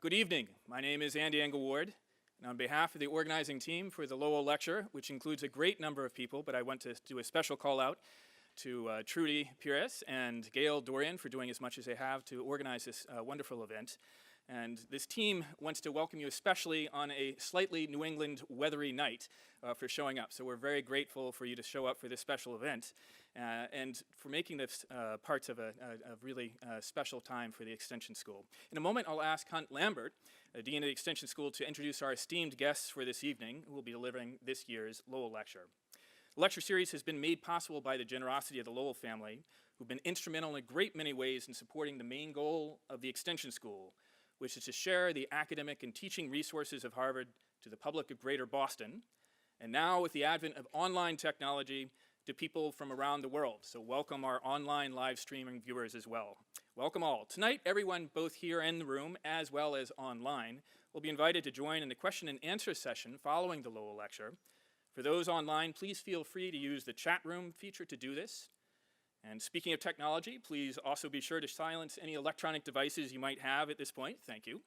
Good evening. My name is Andy Engelward, and on behalf of the organizing team for the Lowell Lecture, which includes a great number of people, but I want to do a special call out to Trudy Pires and Gail Dorian for doing as much as they have to organize this wonderful event. And this team wants to welcome you especially on a slightly New England weathery night for showing up. So we're very grateful for you to show up for this special event and for making this parts of a really special time for the Extension School. In a moment, I'll ask Hunt Lambert, Dean of the Extension School, to introduce our esteemed guests for this evening, who will be delivering this year's Lowell Lecture. The lecture series has been made possible by the generosity of the Lowell family, who've been instrumental in a great many ways in supporting the main goal of the Extension School, which is to share the academic and teaching resources of Harvard to the public of Greater Boston, and now with the advent of online technology, to people from around the world. So welcome our online live streaming viewers as well. Welcome all. Tonight, everyone both here in the room as well as online will be invited to join in the question and answer session following the Lowell Lecture. For those online, please feel free to use the chat room feature to do this. And speaking of technology, please also be sure to silence any electronic devices you might have at this point. Thank you.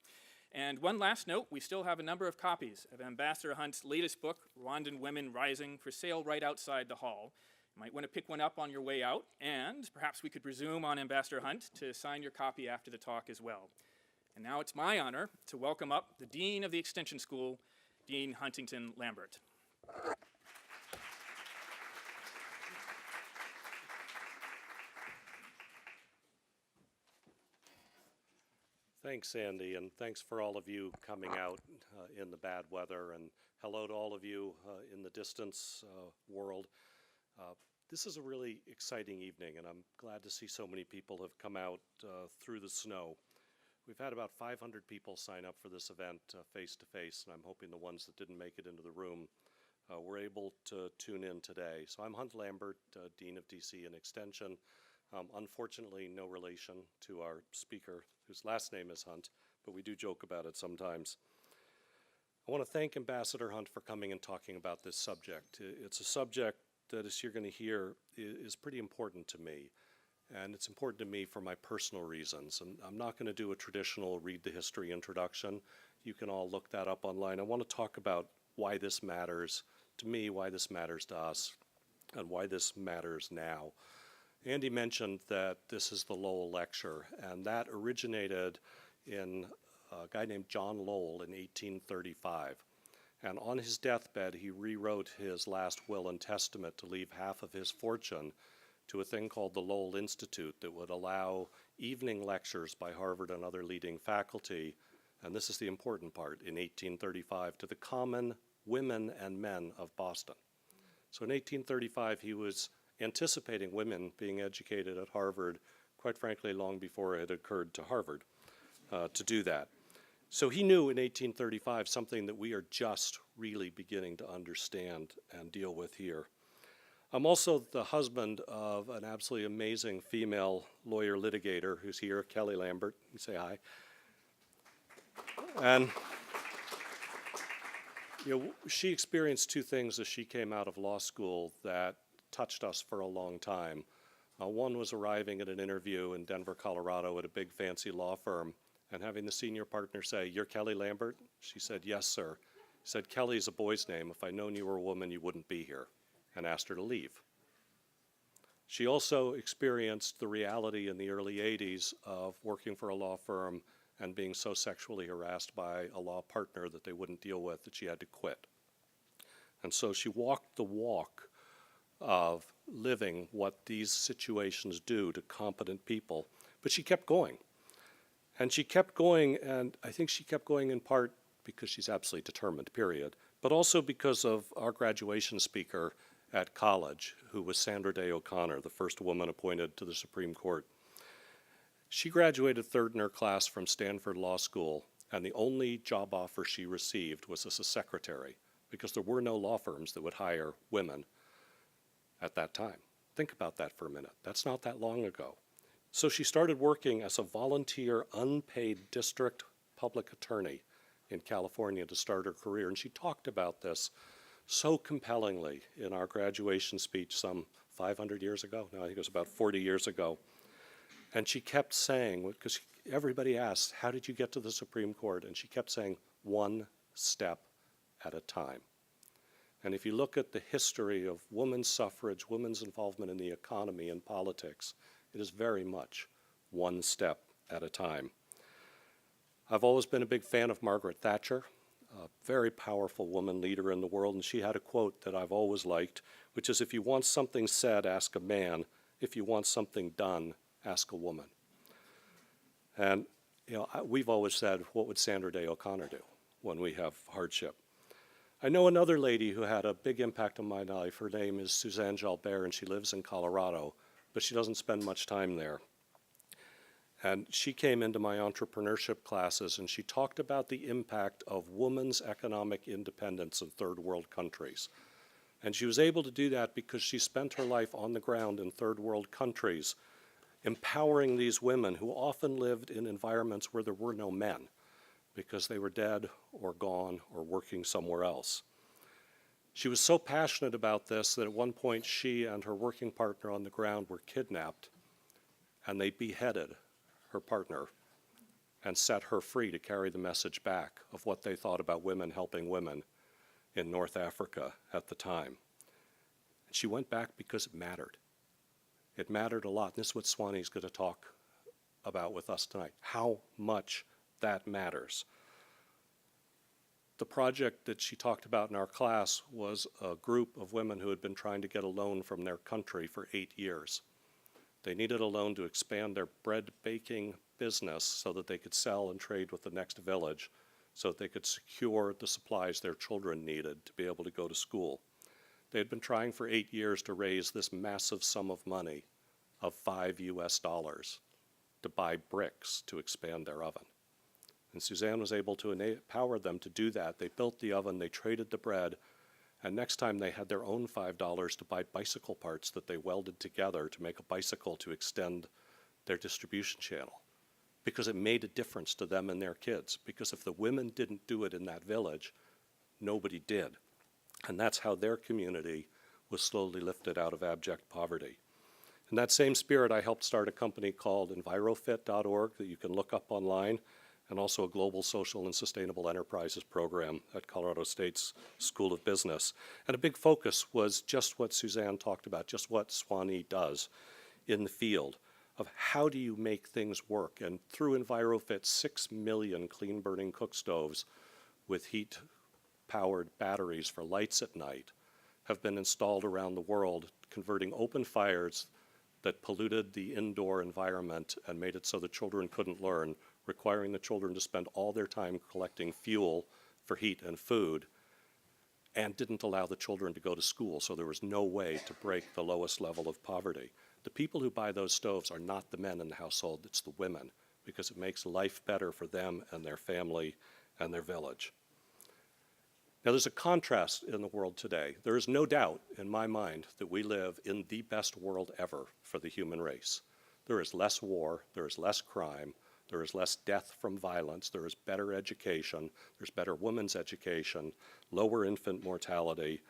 And one last note, we still have a number of copies of Ambassador Hunt's latest book, Rwandan Women Rising, for sale right outside the hall. You might want to pick one up on your way out, and perhaps we could presume on Ambassador Hunt to sign your copy after the talk as well. And now it's my honor to welcome up the Dean of the Extension School, Dean Huntington Lambert. Thanks, Andy, and thanks for all of you coming out in the bad weather, and hello to all of you in the distance world. This is a really exciting evening, and I'm glad to see so many people have come out through the snow. We've had about 500 people sign up for this event face-to-face, and I'm hoping the ones that didn't make it into the room were able to tune in today. So I'm Hunt Lambert, Dean of DC and Extension. Unfortunately, no relation to our speaker, whose last name is Hunt, but we do joke about it sometimes. I want to thank Ambassador Hunt for coming and talking about this subject. It's a subject that, as you're going to hear, is pretty important to me. And it's important to me for my personal reasons. And I'm not going to do a traditional read the history introduction. You can all look that up online. I want to talk about why this matters to me, why this matters to us, and why this matters now. Andy mentioned that this is the Lowell Lecture, and that originated in a guy named John Lowell in 1835. And on his deathbed, he rewrote his last will and testament to leave half of his fortune to a thing called the Lowell Institute that would allow evening lectures by Harvard and other leading faculty, and this is the important part, in 1835, to the common women and men of Boston. So in 1835, he was anticipating women being educated at Harvard, quite frankly, long before it occurred to Harvard to do that. So he knew in 1835 something that we are just really beginning to understand and deal with here. I'm also the husband of an absolutely amazing female lawyer litigator who's here, Kelly Lambert. You say hi. And she experienced two things as she came out of law school that touched us for a long time. One was arriving at an interview in Denver, Colorado at a big fancy law firm and having the senior partner say, "You're Kelly Lambert?" She said, "Yes, sir." He said, "Kelly's a boy's name. If I'd known you were a woman, you wouldn't be here," and asked her to leave. She also experienced the reality in the early 80s of working for a law firm and being so sexually harassed by a law partner that they wouldn't deal with that she had to quit. And so she walked the walk of living what these situations do to competent people. But she kept going. And she kept going, and I think she kept going in part because she's absolutely determined, period, but also because of our graduation speaker at college, who was Sandra Day O'Connor, the first woman appointed to the Supreme Court. She graduated third in her class from Stanford Law School, and the only job offer she received was as a secretary, because there were no law firms that would hire women at that time. Think about that for a minute. That's not that long ago. So she started working as a volunteer, unpaid district public attorney in California to start her career. And she talked about this so compellingly in our graduation speech some 500 years ago. No, I think it was about 40 years ago. And she kept saying, because everybody asks, how did you get to the Supreme Court? And she kept saying, one step at a time. And if you look at the history of women's suffrage, women's involvement in the economy and politics, it is very much one step at a time. I've always been a big fan of Margaret Thatcher, a very powerful woman leader in the world, and she had a quote that I've always liked, which is, if you want something said, ask a man. If you want something done, ask a woman. And we've always said, what would Sandra Day O'Connor do when we have hardship? I know another lady who had a big impact on my life. Her name is Suzanne Jalbert, and she lives in Colorado, but she doesn't spend much time there. And she came into my entrepreneurship classes, and she talked about the impact of women's economic independence in third world countries. And she was able to do that because she spent her life on the ground in third world countries, empowering these women who often lived in environments where there were no men, because they were dead or gone or working somewhere else. She was so passionate about this that at one point she and her working partner on the ground were kidnapped, and they beheaded her partner and set her free to carry the message back of what they thought about women helping women in North Africa at the time. And she went back because it mattered. It mattered a lot. And this is what Swanee's going to talk about with us tonight, how much that matters. The project that she talked about in our class was a group of women who had been trying to get a loan from their country for 8 years. They needed a loan to expand their bread baking business so that they could sell and trade with the next village, so that they could secure the supplies their children needed to be able to go to school. They had been trying for 8 years to raise this massive sum of money of $5 US to buy bricks to expand their oven. And Suzanne was able to empower them to do that. They built the oven, they traded the bread, and next time they had their own $5 to buy bicycle parts that they welded together to make a bicycle to extend their distribution channel. Because it made a difference to them and their kids. Because if the women didn't do it in that village, nobody did. And that's how their community was slowly lifted out of abject poverty. In that same spirit, I helped start a company called EnviroFit.org that you can look up online, and also a global social and sustainable enterprises program at Colorado State's School of Business. And a big focus was just what Suzanne talked about, just what Swanee does in the field of how do you make things work. And through EnviroFit, 6 million clean burning cook stoves with heat-powered batteries for lights at night have been installed around the world, converting open fires that polluted the indoor environment and made it so the children couldn't learn, requiring the children to spend all their time collecting fuel for heat and food, and didn't allow the children to go to school, so there was no way to break the lowest level of poverty. The people who buy those stoves are not the men in the household, it's the women, because it makes life better for them and their family and their village. Now, there's a contrast in the world today. There is no doubt in my mind that we live in the best world ever for the human race. There is less war, there is less crime, there is less death from violence, there is better education, there's better women's education, lower infant mortality,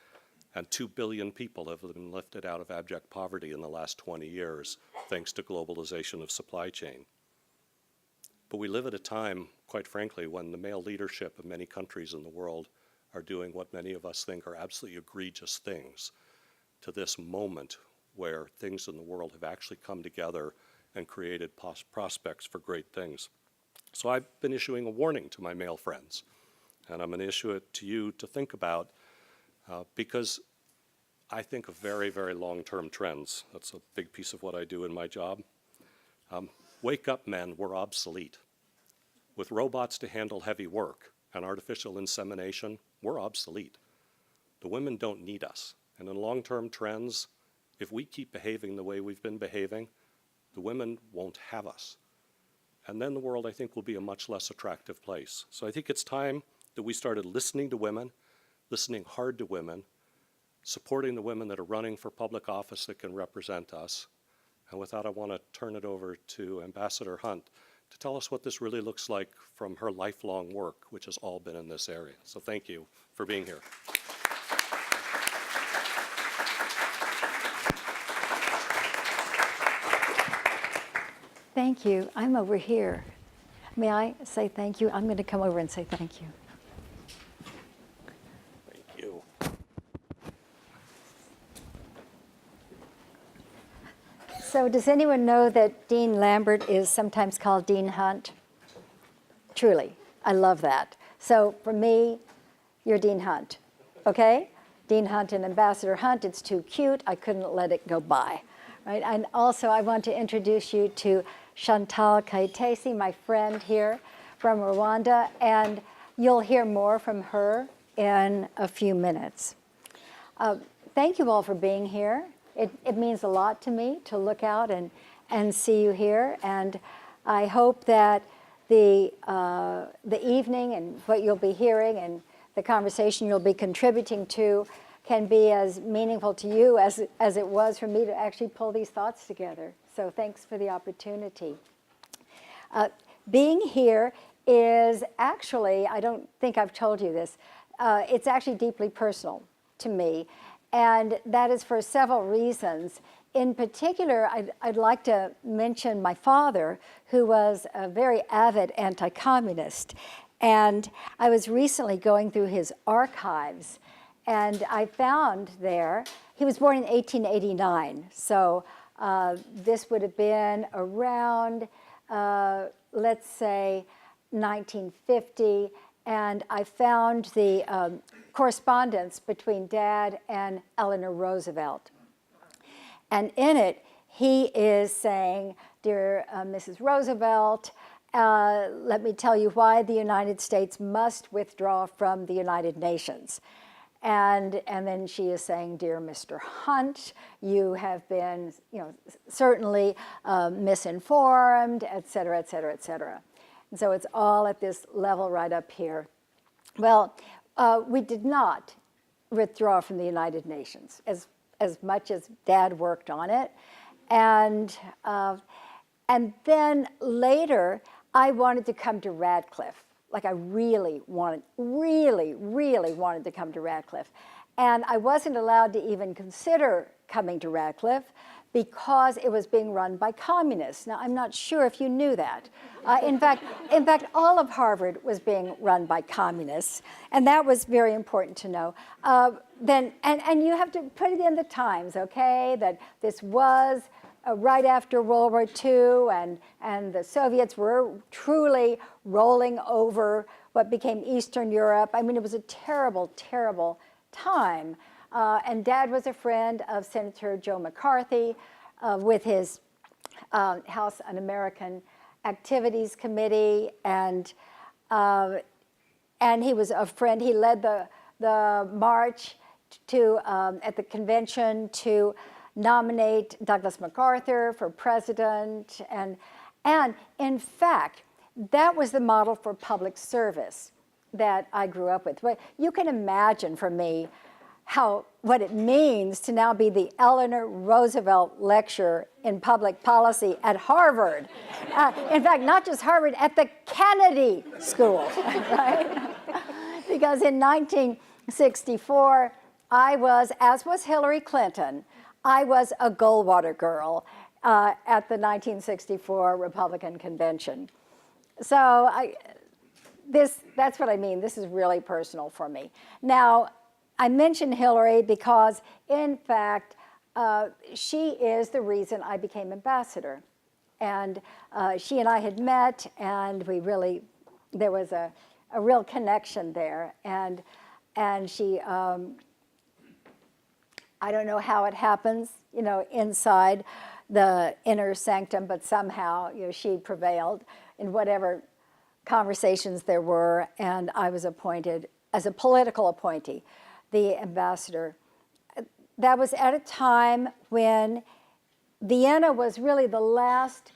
and 2 billion people have been lifted out of abject poverty in the last 20 years, thanks to globalization of supply chain. But we live at a time, quite frankly, when the male leadership of many countries in the world are doing what many of us think are absolutely egregious things to this moment where things in the world have actually come together and created prospects for great things. So I've been issuing a warning to my male friends, and I'm going to issue it to you to think about because I think of very, very long-term trends. That's a big piece of what I do in my job. Wake up, men, we're obsolete. With robots to handle heavy work and artificial insemination, we're obsolete. The women don't need us. And in long-term trends, if we keep behaving the way we've been behaving, the women won't have us. And then the world, I think, will be a much less attractive place. So I think it's time that we started listening to women, listening hard to women, supporting the women that are running for public office that can represent us. And with that, I want to turn it over to Ambassador Hunt to tell us what this really looks like from her lifelong work, which has all been in this area. So thank you for being here. Thank you. I'm over here. May I say thank you? I'm going to come over and say thank you. Thank you. So does anyone know that Dean Lambert is sometimes called Dean Hunt? Truly, I love that. So for me, you're Dean Hunt, okay? Dean Hunt and Ambassador Hunt, it's too cute. I couldn't let it go by, right? And also I want to introduce you to Chantal Kayitesi, my friend here from Rwanda, and you'll hear more from her in a few minutes. Thank you all for being here. It means a lot to me to look out and see you here, and I hope that the evening and what you'll be hearing and the conversation you'll be contributing to can be as meaningful to you as it was for me to actually pull these thoughts together. So thanks for the opportunity. Being here is actually, I don't think I've told you this, it's actually deeply personal to me, and that is for several reasons. In particular, I'd like to mention my father, who was a very avid anti-communist. And I was recently going through his archives, and I found there, he was born in 1889. So this would have been around, let's say, 1950. And I found the correspondence between Dad and Eleanor Roosevelt. And in it, he is saying, "Dear Mrs. Roosevelt, let me tell you why the United States must withdraw from the United Nations." And then she is saying, "Dear Mr. Hunt, you have been, certainly misinformed, et cetera, et cetera, et cetera." And so it's all at this level right up here. Well, we did not withdraw from the United Nations, as much as Dad worked on it. And then later, I wanted to come to Radcliffe. Like I really wanted to come to Radcliffe. And I wasn't allowed to even consider coming to Radcliffe because it was being run by communists. Now, I'm not sure if you knew that. In fact, all of Harvard was being run by communists, and that was very important to know. And you have to put it in the times, okay, that this was right after World War II, and the Soviets were truly rolling over what became Eastern Europe. I mean, it was a terrible, terrible time. And Dad was a friend of Senator Joe McCarthy with his House Un-American Activities Committee, and he was a friend. He led the march to at the convention to nominate Douglas MacArthur for president, and in fact, that was the model for public service that I grew up with. But you can imagine for me what it means to now be the Eleanor Roosevelt Lecture in Public Policy at Harvard. In fact, not just Harvard, at the Kennedy School, right? Because in 1964, I was, as was Hillary Clinton, I was a Goldwater girl at the 1964 Republican Convention. So that's what I mean. This is really personal for me. Now, I mentioned Hillary because, in fact, she is the reason I became ambassador. And she and I had met, and there was a real connection there. And she, I don't know how it happens, inside the inner sanctum, but somehow, she prevailed in whatever conversations there were, and I was appointed as a political appointee, the ambassador. That was at a time when Vienna was really the last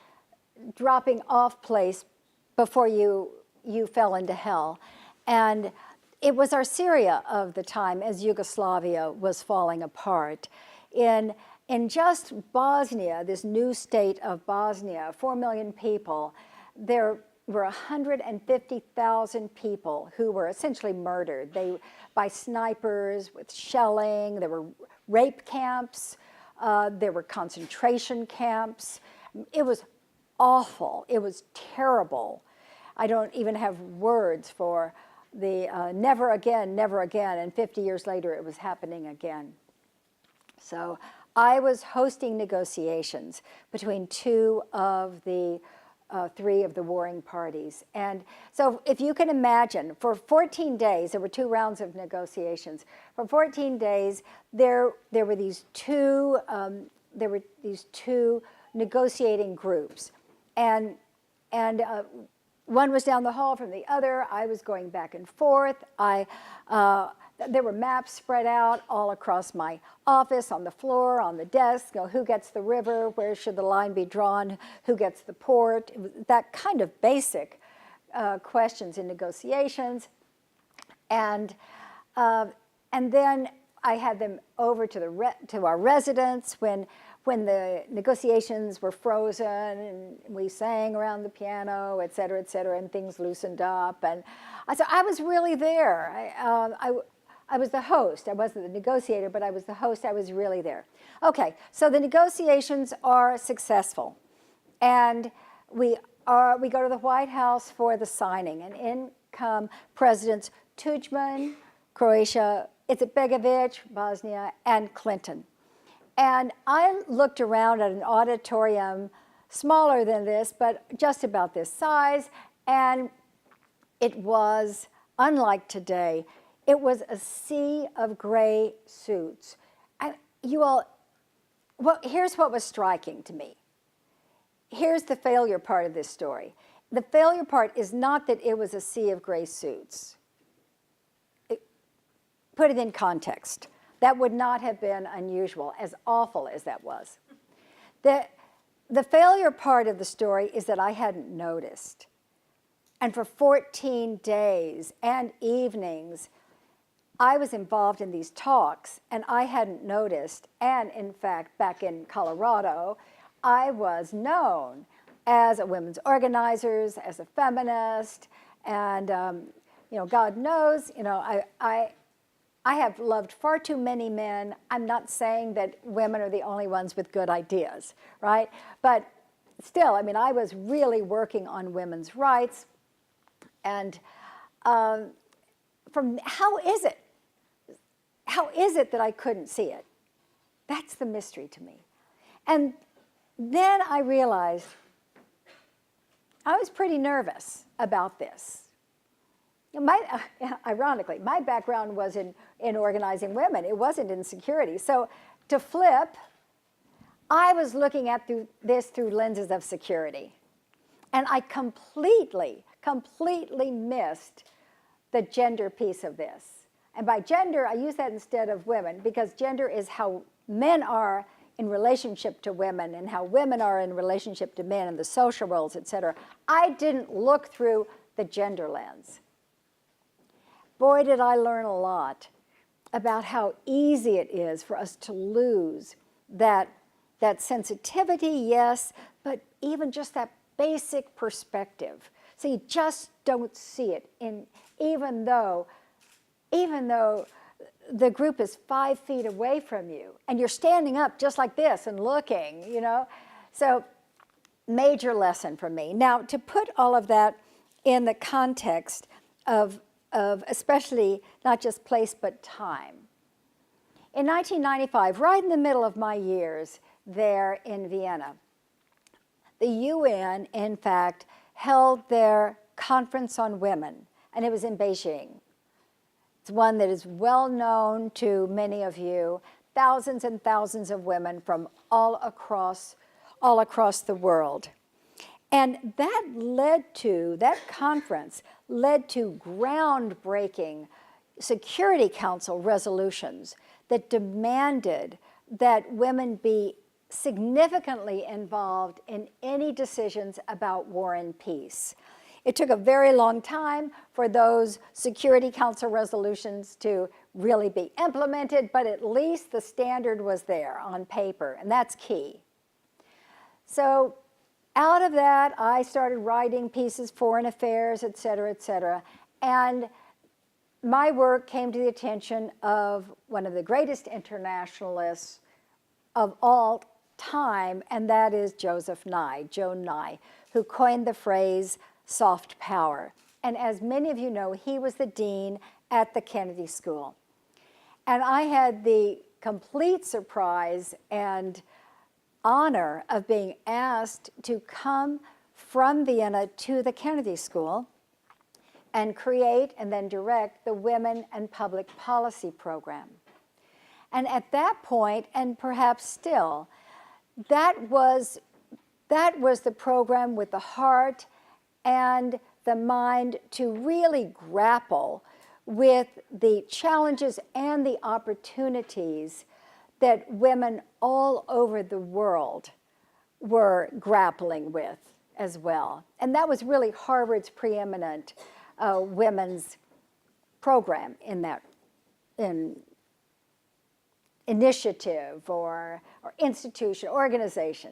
dropping off place before you fell into hell. And it was our Syria of the time as Yugoslavia was falling apart. In just Bosnia, this new state of Bosnia, 4 million people, there were 150,000 people who were essentially murdered by snipers with shelling. There were rape camps. There were concentration camps. It was awful. It was terrible. I don't even have words for the never again, and 50 years later it was happening again. So I was hosting negotiations between two of the three of the warring parties. And so if you can imagine, for 14 days, there were 2 rounds of negotiations. For 14 days, there were these two negotiating groups. And one was down the hall from the other. I was going back and forth. There were maps spread out all across my office, on the floor, on the desk. You know, who gets the river? Where should the line be drawn? Who gets the port? It was that kind of basic questions in negotiations. And then I had them over to our residence when the negotiations were frozen, and we sang around the piano, et cetera, and things loosened up. And so I was really there. I was the host. I wasn't the negotiator, but I was the host. I was really there. Okay, so the negotiations are successful. And we go to the White House for the signing. And in come Presidents Tudjman, Croatia, Izetbegovic, Bosnia, and Clinton. And I looked around at an auditorium smaller than this, but just about this size. And it was, unlike today, it was a sea of gray suits. And here's what was striking to me. Here's the failure part of this story. The failure part is not that it was a sea of gray suits. Put it in context. That would not have been unusual, as awful as that was. The failure part of the story is that I hadn't noticed. And for 14 days and evenings, I was involved in these talks, and I hadn't noticed. And in fact, back in Colorado, I was known as a women's organizer, as a feminist, and God knows, I have loved far too many men. I'm not saying that women are the only ones with good ideas, right? But still, I mean, I was really working on women's rights. And how is it? How is it that I couldn't see it? That's the mystery to me. And then I realized I was pretty nervous about this. Ironically, my background was in organizing women. It wasn't in security. So to flip, I was looking at this through lenses of security. And I completely missed the gender piece of this. And by gender, I use that instead of women, because gender is how men are in relationship to women and how women are in relationship to men and the social roles, et cetera. I didn't look through the gender lens. Boy, did I learn a lot about how easy it is for us to lose that sensitivity, yes, but even just that basic perspective. So you just don't see it, even though the group is 5 feet away from you, and you're standing up just like this and looking, So major lesson for me. Now, to put all of that in the context of especially not just place but time. In 1995, right in the middle of my years there in Vienna, the UN, in fact, held their conference on women, and it was in Beijing. It's one that is well known to many of you, thousands and thousands of women from all across the world. And that conference led to groundbreaking Security Council resolutions that demanded that women be significantly involved in any decisions about war and peace. It took a very long time for those Security Council resolutions to really be implemented, but at least the standard was there on paper, and that's key. So out of that, I started writing pieces, foreign affairs, et cetera, and my work came to the attention of one of the greatest internationalists of all time, and that is Joseph Nye, Joe Nye, who coined the phrase soft power. And as many of you know, he was the dean at the Kennedy School. And I had the complete surprise and honor of being asked to come from Vienna to the Kennedy School and create and then direct the Women and Public Policy program. And at that point, and perhaps still, that was the program with the heart and the mind to really grapple with the challenges and the opportunities that women all over the world were grappling with as well. And that was really Harvard's preeminent women's program in that initiative or institution, organization.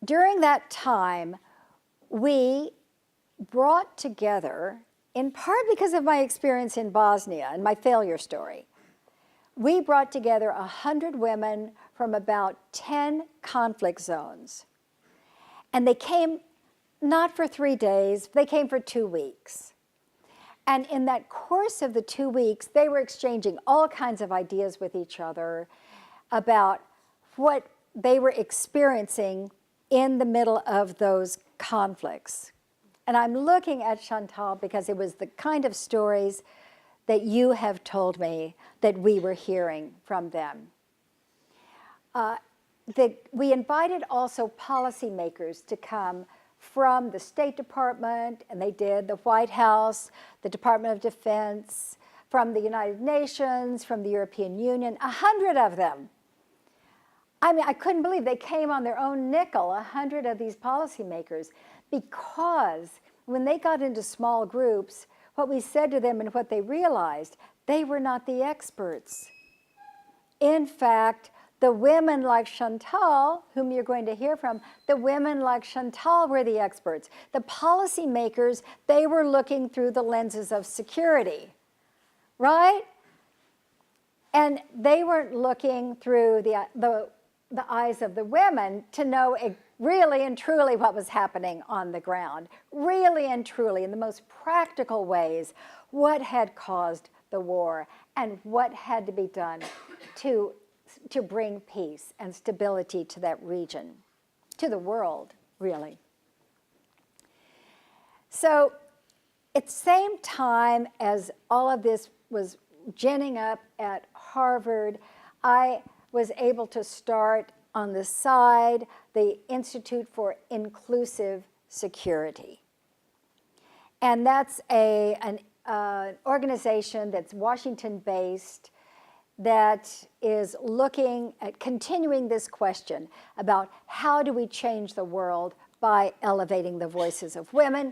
During that time, we brought together, in part because of my experience in Bosnia and my failure story, we brought together 100 women from about 10 conflict zones. And they came not for 3 days, they came for 2 weeks. And in that course of the 2 weeks, they were exchanging all kinds of ideas with each other about what they were experiencing in the middle of those conflicts. And I'm looking at Chantal because it was the kind of stories that you have told me that we were hearing from them. We invited also policymakers to come from the State Department, and they did, the White House, the Department of Defense, from the United Nations, from the European Union, 100 of them. I mean, I couldn't believe they came on their own nickel, 100 of these policymakers, because when they got into small groups, what we said to them and what they realized, they were not the experts. In fact, the women like Chantal, whom you're going to hear from, the women like Chantal were the experts. The policymakers, they were looking through the lenses of security, right? And they weren't looking through the eyes of the women to know really and truly what was happening on the ground, really and truly, in the most practical ways, what had caused the war and what had to be done to bring peace and stability to that region, to the world, really. So at the same time as all of this was ginning up at Harvard, I was able to start on the side the Institute for Inclusive Security. And that's an organization that's Washington-based that is looking at continuing this question about how do we change the world by elevating the voices of women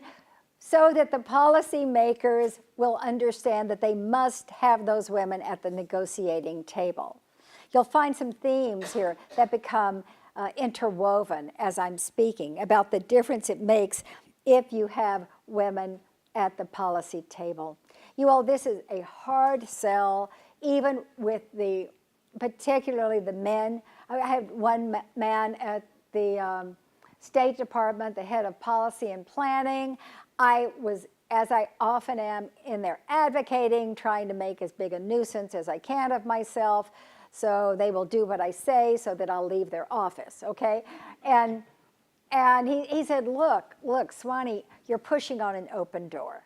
so that the policymakers will understand that they must have those women at the negotiating table. You'll find some themes here that become interwoven as I'm speaking about the difference it makes if you have women at the policy table. You all, this is a hard sell, even with particularly the men. I had one man at the State Department, the head of policy and planning. I was, as I often am, in there advocating, trying to make as big a nuisance as I can of myself, so they will do what I say so that I'll leave their office, okay? And he said, look, Swanee, you're pushing on an open door.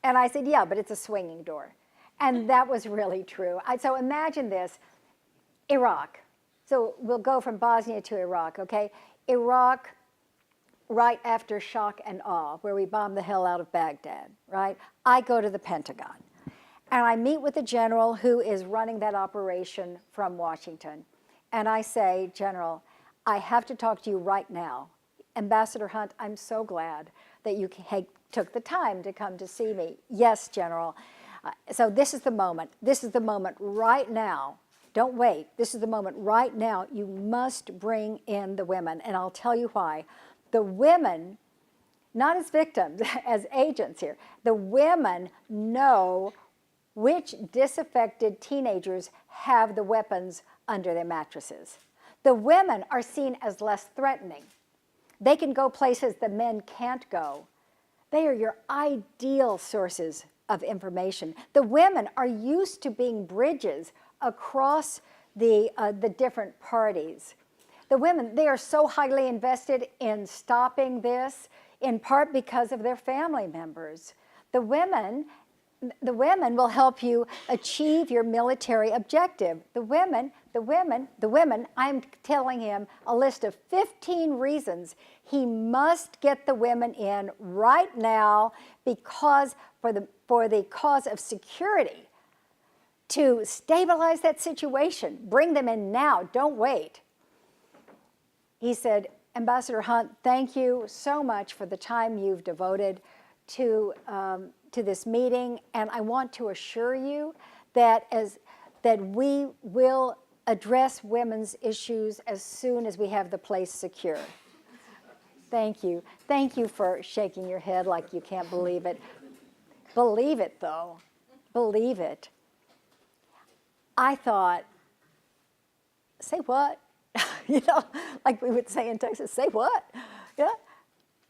And I said, yeah, but it's a swinging door. And that was really true. So imagine this, Iraq. So we'll go from Bosnia to Iraq, okay? Iraq, right after shock and awe, where we bombed the hell out of Baghdad, right? I go to the Pentagon. And I meet with the general who is running that operation from Washington. And I say, General, I have to talk to you right now. Ambassador Hunt, I'm so glad that you took the time to come to see me. Yes, General. So this is the moment. This is the moment right now. Don't wait. This is the moment right now. You must bring in the women. And I'll tell you why. The women, not as victims, as agents here, the women know which disaffected teenagers have the weapons under their mattresses. The women are seen as less threatening. They can go places the men can't go. They are your ideal sources of information. The women are used to being bridges across the different parties. The women, they are so highly invested in stopping this, in part because of their family members. The women will help you achieve your military objective. The women, I'm telling him a list of 15 reasons he must get the women in right now because for the cause of security, to stabilize that situation. Bring them in now, don't wait. He said, Ambassador Hunt, thank you so much for the time you've devoted to this meeting, and I want to assure you that we will address women's issues as soon as we have the place secure. Thank you. Thank you for shaking your head like you can't believe it. Believe it, though. Believe it. I thought, say what? You know, like we would say in Texas, say what? Yeah.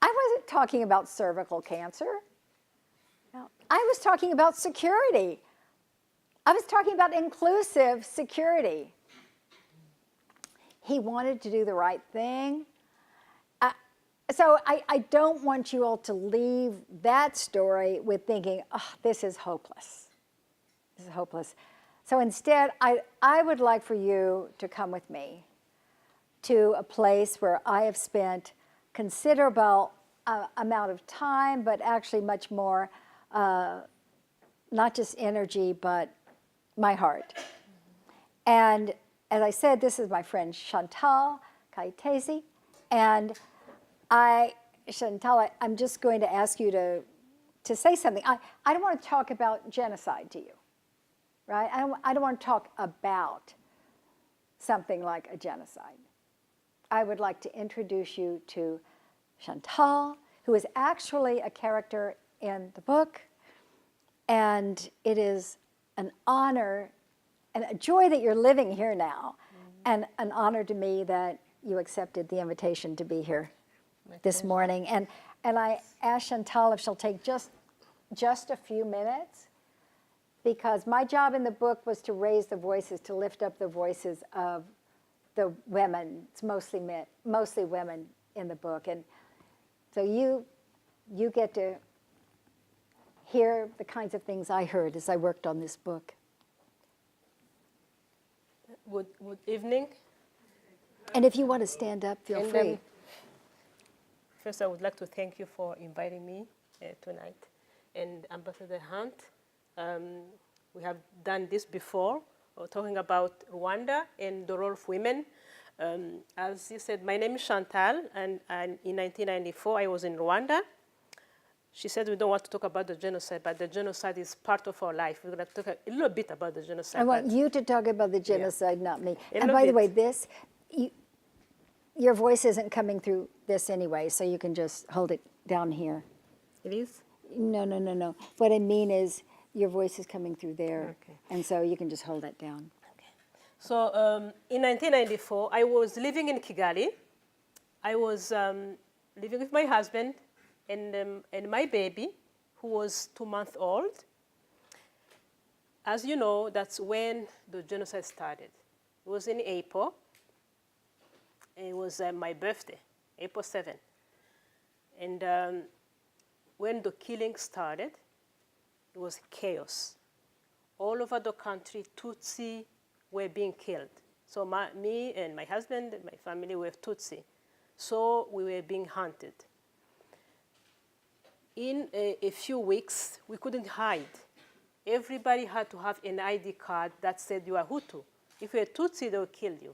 I wasn't talking about cervical cancer. No. I was talking about security. I was talking about inclusive security. He wanted to do the right thing. So I don't want you all to leave that story with thinking, oh, this is hopeless. This is hopeless. So instead, I would like for you to come with me to a place where I have spent considerable amount of time, but actually much more, not just energy, but my heart. And as I said, this is my friend Chantal Kayitesi, and Chantal, I'm just going to ask you to say something. I don't want to talk about genocide to you, right? I don't want to talk about something like a genocide. I would like to introduce you to Chantal, who is actually a character in the book, and it is an honor and a joy that you're living here now, and an honor to me that you accepted the invitation to be here this morning. And I asked Chantal if she'll take just a few minutes, because my job in the book was to raise the voices, to lift up the voices of the women. It's mostly women in the book. And so you get to hear the kinds of things I heard as I worked on this book. Good evening. And if you want to stand up, feel free. First, I would like to thank you for inviting me tonight. And Ambassador Hunt, we have done this before, talking about Rwanda and the role of women. As you said, my name is Chantal, and in 1994, I was in Rwanda. She said we don't want to talk about the genocide, but the genocide is part of our life. We're going to talk a little bit about the genocide. I want you to talk about the genocide, not me. And A by the way, bit. your voice isn't coming through this anyway, so you can just hold it down here. It is? No. What I mean is your voice is coming through there, Okay. and so you can just hold that down. Okay. So in 1994, I was living in Kigali. I was living with my husband and my baby, who was 2 months old. As you know, that's when the genocide started. It was in April. It was my birthday, April 7th. And when the killing started, it was chaos. All over the country, Tutsi were being killed. So me and my husband and my family were Tutsi. So we were being hunted. In a few weeks, we couldn't hide. Everybody had to have an ID card that said you are Hutu. If you're Tutsi, they'll kill you.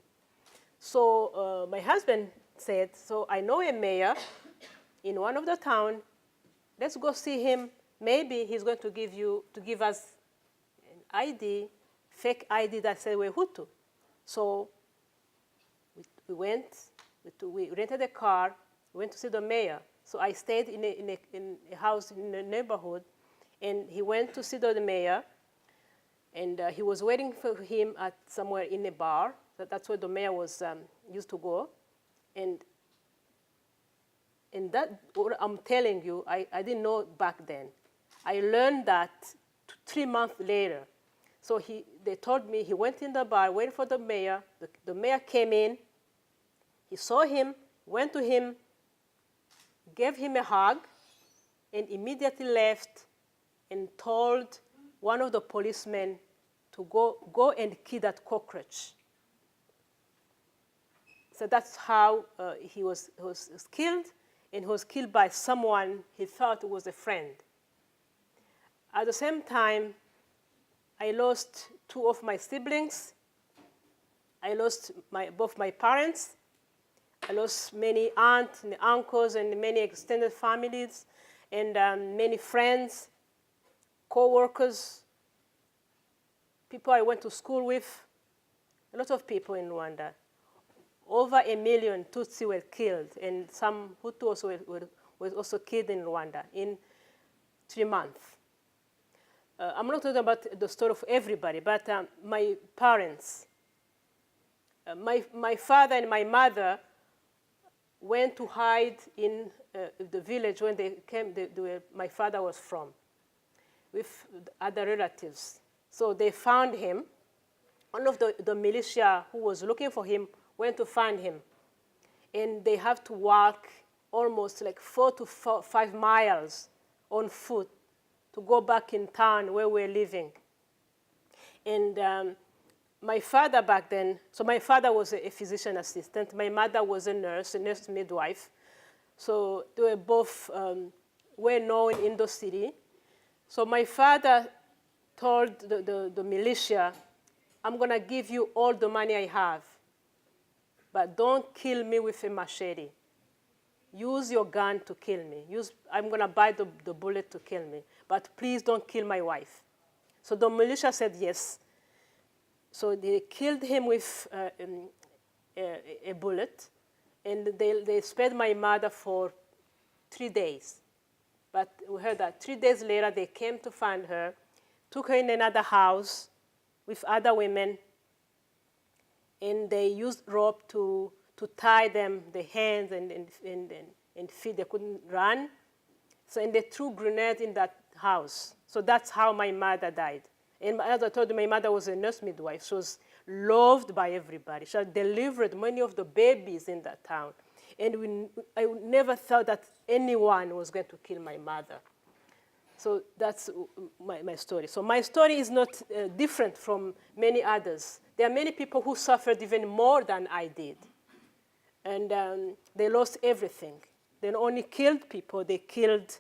So my husband said, so I know a mayor in one of the town. Let's go see him. Maybe he's going to give us an ID, fake ID that said we're Hutu. So we went, we rented a car, we went to see the mayor. So I stayed in a house in a neighborhood, and he went to see the mayor, and he was waiting for him at somewhere in a bar. That's where the mayor was used to go. And And that, what I'm telling you, I didn't know back then. I learned that 3 months later. So they told me he went in the bar, waiting for the mayor. The mayor came in. He saw him, went to him, gave him a hug, and immediately left and told one of the policemen to go and kill that cockroach. So that's how he was killed, and he was killed by someone he thought was a friend. At the same time, I lost 2 of my siblings. I lost both my parents. I lost many aunts and uncles and many extended families and many friends, co-workers, people I went to school with, a lot of people in Rwanda. Over 1 million Tutsi were killed, and some Hutu also were also killed in Rwanda in 3 months. I'm not talking about the story of everybody, but my parents, my father and my mother went to hide in the village when they came, where my father was from, with other relatives. So they found him. One of the militia who was looking for him went to find him. And they have to walk almost like 4 to 5 miles on foot to go back in town where we're living. And my father back then, so my father was a physician assistant. My mother was a nurse midwife. So they were both well known in the city. So my father told the militia, I'm going to give you all the money I have, but don't kill me with a machete. Use your gun to kill me. I'm going to buy the bullet to kill me, but please don't kill my wife. So the militia said yes. So they killed him with a bullet, and they spared my mother for 3 days. But we heard that 3 days later, they came to find her, took her in another house with other women, and they used rope to tie them, the hands and feet. They couldn't run. So, and they threw grenades in that house. So that's how my mother died. And as I told you, my mother was a nurse midwife. She was loved by everybody. She had delivered many of the babies in that town. And I never thought that anyone was going to kill my mother. So that's my story. So my story is not different from many others. There are many people who suffered even more than I did. And they lost everything. They not only killed people, they killed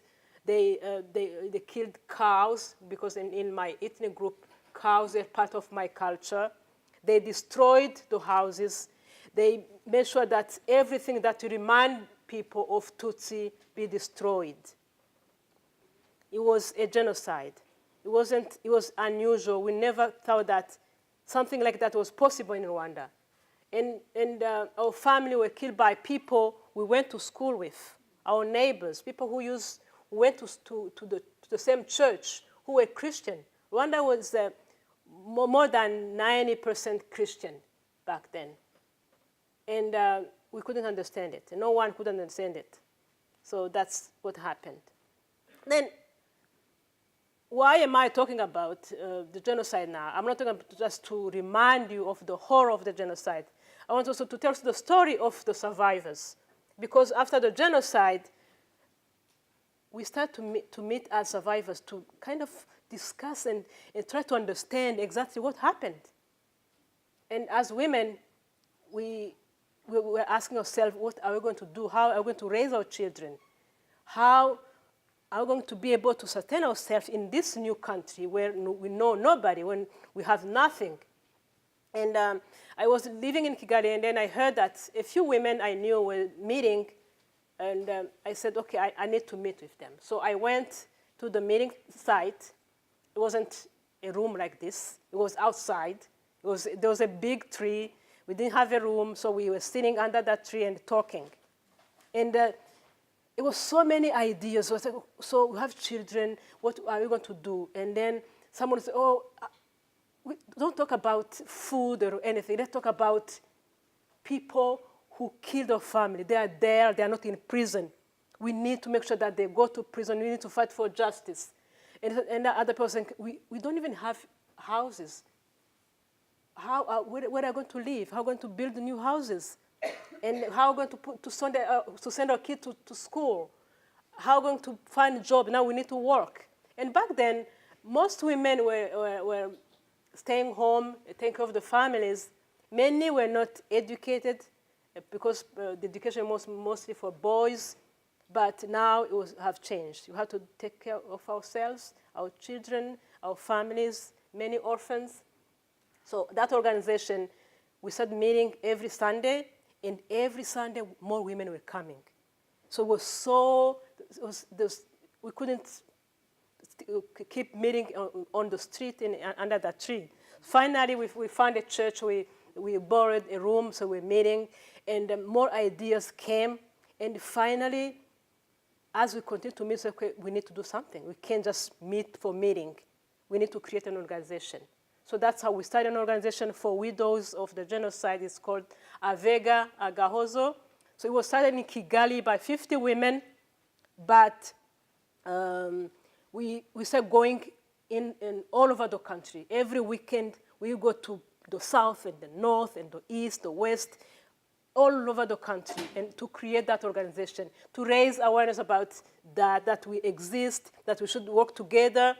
cows, because in my ethnic group, cows are part of my culture. They destroyed the houses. They made sure that everything that remind people of Tutsi be destroyed. It was a genocide. It was unusual. We never thought that something like that was possible in Rwanda. And our family were killed by people we went to school with, our neighbors, people who went to the same church, who were Christian. Rwanda was more than 90% Christian back then. And we couldn't understand it. No one could understand it. So that's what happened. Then, why am I talking about the genocide now? I'm not talking about just to remind you of the horror of the genocide. I want also to tell the story of the survivors. Because after the genocide, we start to meet as survivors to kind of discuss and try to understand exactly what happened. And as women, we were asking ourselves, what are we going to do? How are we going to raise our children? How are we going to be able to sustain ourselves in this new country where we know nobody, when we have nothing? And I was living in Kigali, and then I heard that a few women I knew were meeting, and I said, okay, I need to meet with them. So I went to the meeting site. It wasn't a room like this. It was outside. There was a big tree. We didn't have a room, so we were sitting under that tree and talking. And it was so many ideas. I was like, so we have children. What are we going to do? And then someone said, oh, we don't talk about food or anything. Let's talk about people who killed our family. They are there. They are not in prison. we need to make sure that they go to prison. We need to fight for justice. And the other person, we don't even have houses. Where are we going to live? How are we going to build new houses? And how are we going to send our kids to school? How are we going to find a job? Now we need to work. And back then, most women were staying home, taking care of the families. Many were not educated because the education was mostly for boys. But now it have changed. You have to take care of ourselves, our children, our families, many orphans. So that organization, we started meeting every Sunday, and every Sunday more women were coming. So we couldn't keep meeting on the street and under that tree. Finally, we found a church. We borrowed a room, so we're meeting, and more ideas came. And finally, as we continue to meet, okay, we need to do something. We can't just meet for meeting. We need to create an organization. So that's how we started an organization for widows of the genocide. It's called Avega Agahozo. So it was started in Kigali by 50 women, but we started going in all over the country. Every weekend, we go to the south and the north and the east, the west, all over the country, and to create that organization, to raise awareness about that we exist, that we should work together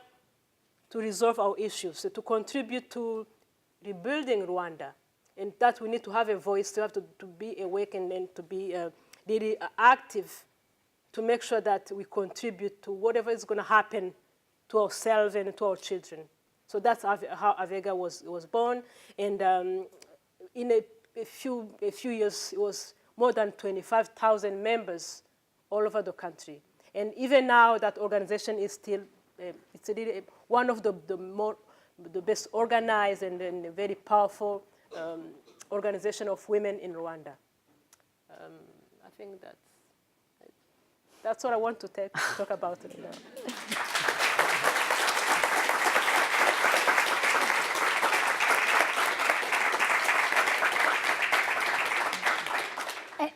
to resolve our issues, to contribute to rebuilding Rwanda, and that we need to have a voice, to have to be awake and to be really active to make sure that we contribute to whatever is going to happen to ourselves and to our children. So that's how Avega was born, and in a few years, it was more than 25,000 members all over the country. And even now, that organization is still it's really one of the best organized and very powerful organization of women in Rwanda. I think that's what I want to talk about today.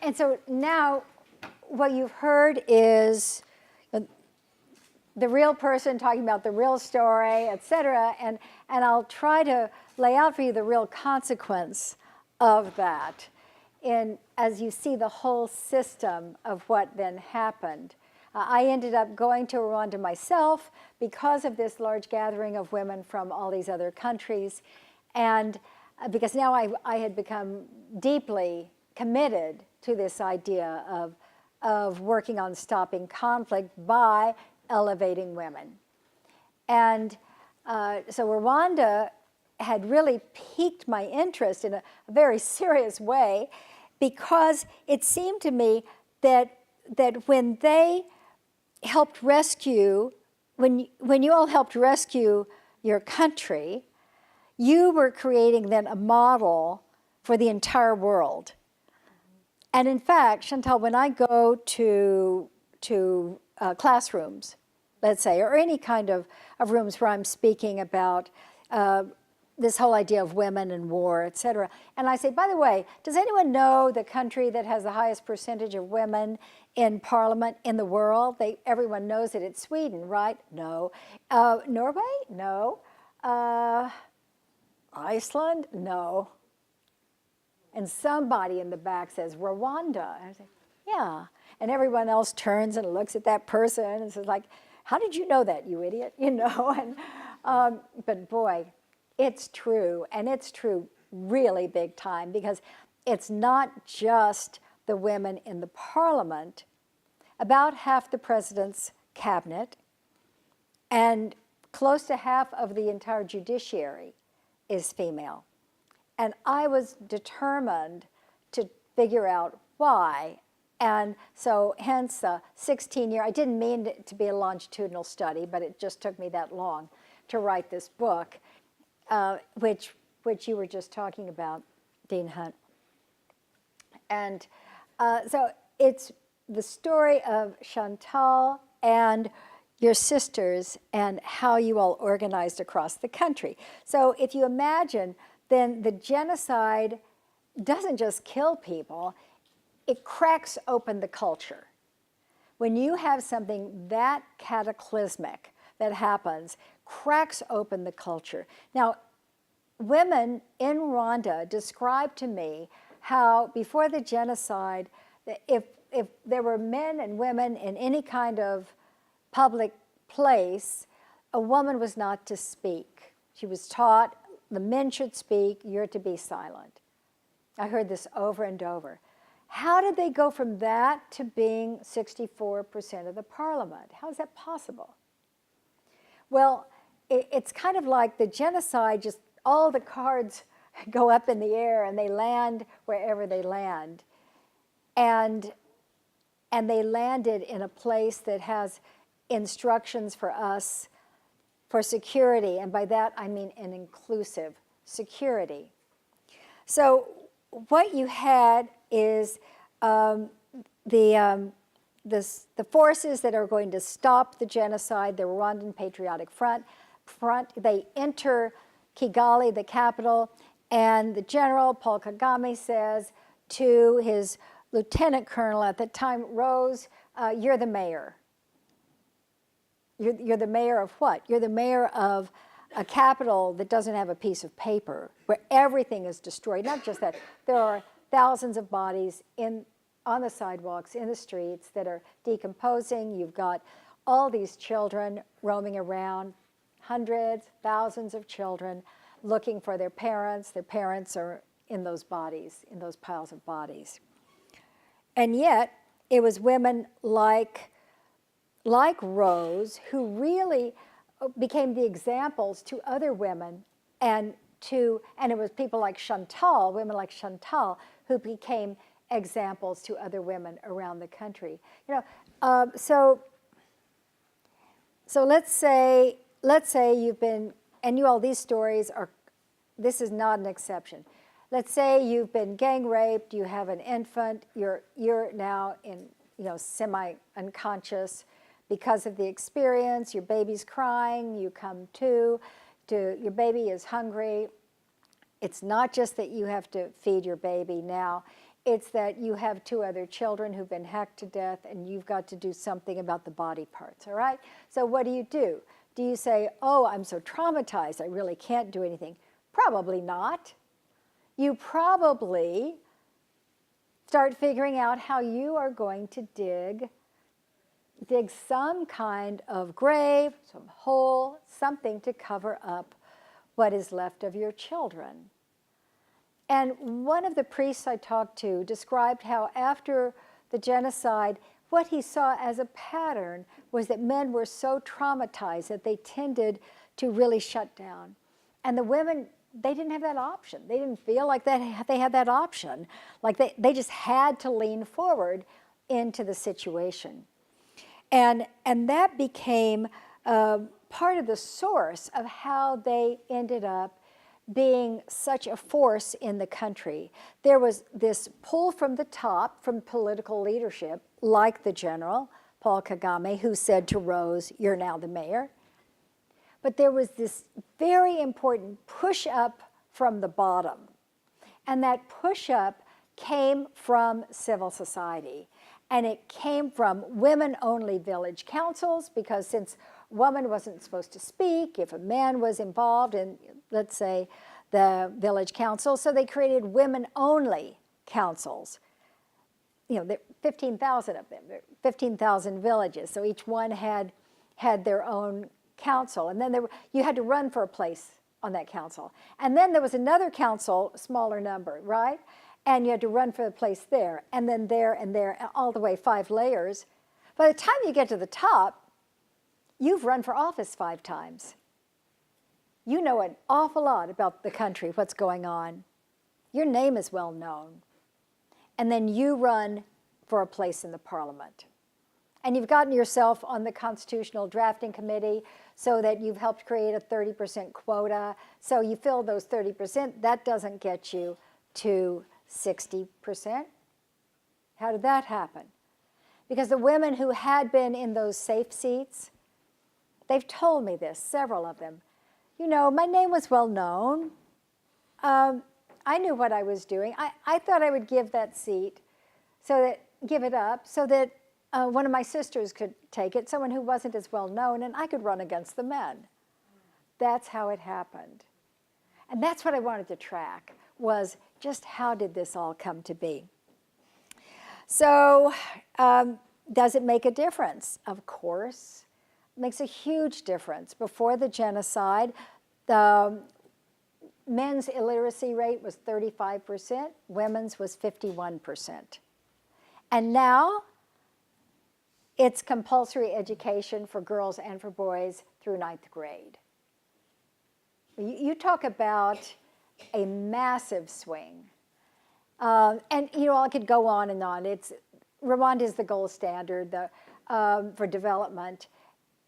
And so now what you've heard is the real person talking about the real story, et cetera, and I'll try to lay out for you the real consequence of that as you see the whole system of what then happened. I ended up going to Rwanda myself because of this large gathering of women from all these other countries, and because now I had become deeply committed to this idea of working on stopping conflict by elevating women. And so Rwanda had really piqued my interest in a very serious way, because it seemed to me that when they helped rescue, when you all helped rescue your country, you were creating then a model for the entire world. And in fact, Chantal, when I go to classrooms, let's say, or any kind of rooms where I'm speaking about this whole idea of women and war, et cetera, and I say, by the way, does anyone know the country that has the highest percentage of women in parliament in the world? Everyone knows it. It's Sweden, right? No. Norway? No. Iceland? No. And somebody in the back says, Rwanda. And I say, yeah. And everyone else turns and looks at that person and says, like, how did you know that, you idiot? You know, and but boy, it's true, and it's true really big time, because it's not just the women in the parliament. About half the president's cabinet and close to half of the entire judiciary is female. And I was determined to figure out why. And so hence 16-year, I didn't mean it to be a longitudinal study, but it just took me that long to write this book, which you were just talking about, Dean Hunt. And so it's the story of Chantal and your sisters and how you all organized across the country. So if you imagine, then the genocide doesn't just kill people, it cracks open the culture. When you have something that cataclysmic that happens, cracks open the culture. Now, women in Rwanda described to me how before the genocide, if there were men and women in any kind of public place, a woman was not to speak. She was taught, the men should speak, you're to be silent. I heard this over and over. How did they go from that to being 64% of the parliament? How is that possible? Well, it's kind of like the genocide, just all the cards go up in the air and they land wherever they land. And they landed in a place that has instructions for us for security, and by that I mean an inclusive security. So what you had is the forces that are going to stop the genocide, the Rwandan Patriotic Front. They enter Kigali, the capital, and the general, Paul Kagame, says to his lieutenant colonel at the time, Rose, you're the mayor. You're the mayor of what? You're the mayor of a capital that doesn't have a piece of paper, where everything is destroyed. Not just that, there are thousands of bodies on the sidewalks, in the streets that are decomposing. You've got all these children roaming around, hundreds, thousands of children looking for their parents. Their parents are in those bodies, in those piles of bodies. And yet, it was women like Rose who really became the examples to other women, and it was people like Chantal, women like Chantal, who became examples to other women around the country. So let's say you've been, and you all, these stories are, this is not an exception. Let's say you've been gang raped, you have an infant, you're now in, semi-unconscious because of the experience, your baby's crying, you come to your baby is hungry. It's not just that you have to feed your baby now, it's that you have 2 other children who've been hacked to death and you've got to do something about the body parts, all right? So what do? Do you say, oh, I'm so traumatized, I really can't do anything? Probably not. You probably start figuring out how you are going to dig some kind of grave, some hole, something to cover up what is left of your children. And one of the priests I talked to described how after the genocide, what he saw as a pattern was that men were so traumatized that they tended to really shut down. And the women, they didn't have that option. They didn't feel like they had that option. Like they just had to lean forward into the situation. And that became part of the source of how they ended up being such a force in the country. There was this pull from the top, from political leadership, like the general, Paul Kagame, who said to Rose, you're now the mayor. But there was this very important push-up from the bottom. And that push-up came from civil society. And it came from women-only village councils, because since a woman wasn't supposed to speak, if a man was involved in, let's say, the village council, so they created women-only councils. There are 15,000 of them, 15,000 villages, so each one had their own council. And then you had to run for a place on that council. And then there was another council, a smaller number, right? And you had to run for the place there, and then there, and there, all the way 5 layers. By the time you get to the top, you've run for office 5 times. You know an awful lot about the country, what's going on. Your name is well known. And then you run for a place in the parliament. And you've gotten yourself on the Constitutional Drafting Committee so that you've helped create a 30% quota. So you fill those 30%, that doesn't get you to 60%. How did that happen? Because the women who had been in those safe seats, they've told me this, several of them. My name was well known. I knew what I was doing. I thought I would give that seat, give it up, so that one of my sisters could take it, someone who wasn't as well known, and I could run against the men. That's how it happened. And that's what I wanted to track, was just how did this all come to be? So does it make a difference? Of course. It makes a huge difference. Before the genocide, the men's illiteracy rate was 35%, women's was 51%. And now it's compulsory education for girls and for boys through 9th grade. You talk about a massive swing. And you know, I could go on and on. Rwanda is the gold standard for development.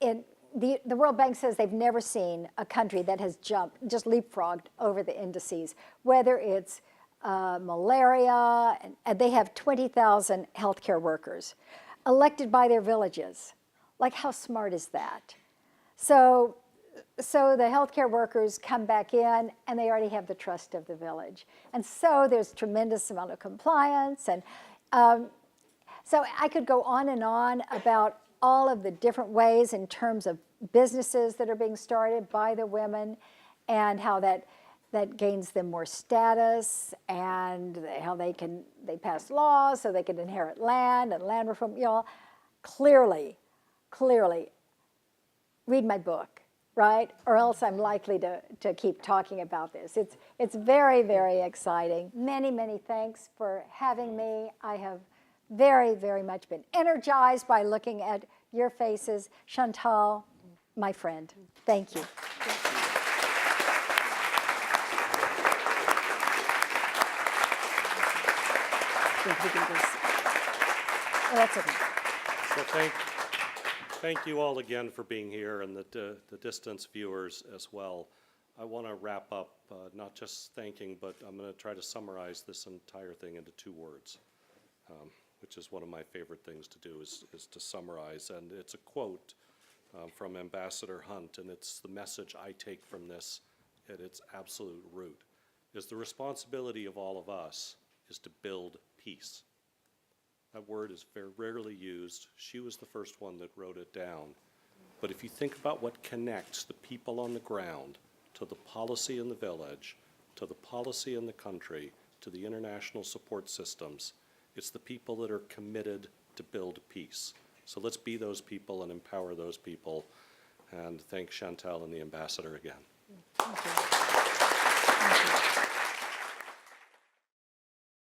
The World Bank says they've never seen a country that has just leapfrogged over the indices, whether it's malaria, and they have 20,000 healthcare workers elected by their villages. Like, how smart is that? So the healthcare workers come back in, and they already have the trust of the village. And so there's tremendous amount of compliance. And so I could go on and on about all of the different ways in terms of businesses that are being started by the women, and how that gains them more status, and how they pass laws so they can inherit land and land reform. You know, clearly, read my book, right? Or else I'm likely to keep talking about this. It's very, very exciting. Many, many thanks for having me. I have very, very much been energized by looking at your faces. Chantal, my friend, thank you. That's okay. So thank you all again for being here, and the distance viewers as well. I want to wrap up, not just thanking, but I'm going to try to summarize this entire thing into 2 words, which is one of my favorite things to do, is to summarize. And it's a quote from Ambassador Hunt, and it's the message I take from this at its absolute root, is the responsibility of all of us is to build peace. That word is very rarely used. She was the first one that wrote it down. But if you think about what connects the people on the ground to the policy in the village, to the policy in the country, to the international support systems, it's the people that are committed to build peace. So let's be those people and empower those people. And thank Chantal and the ambassador again. Thank you. Thank you.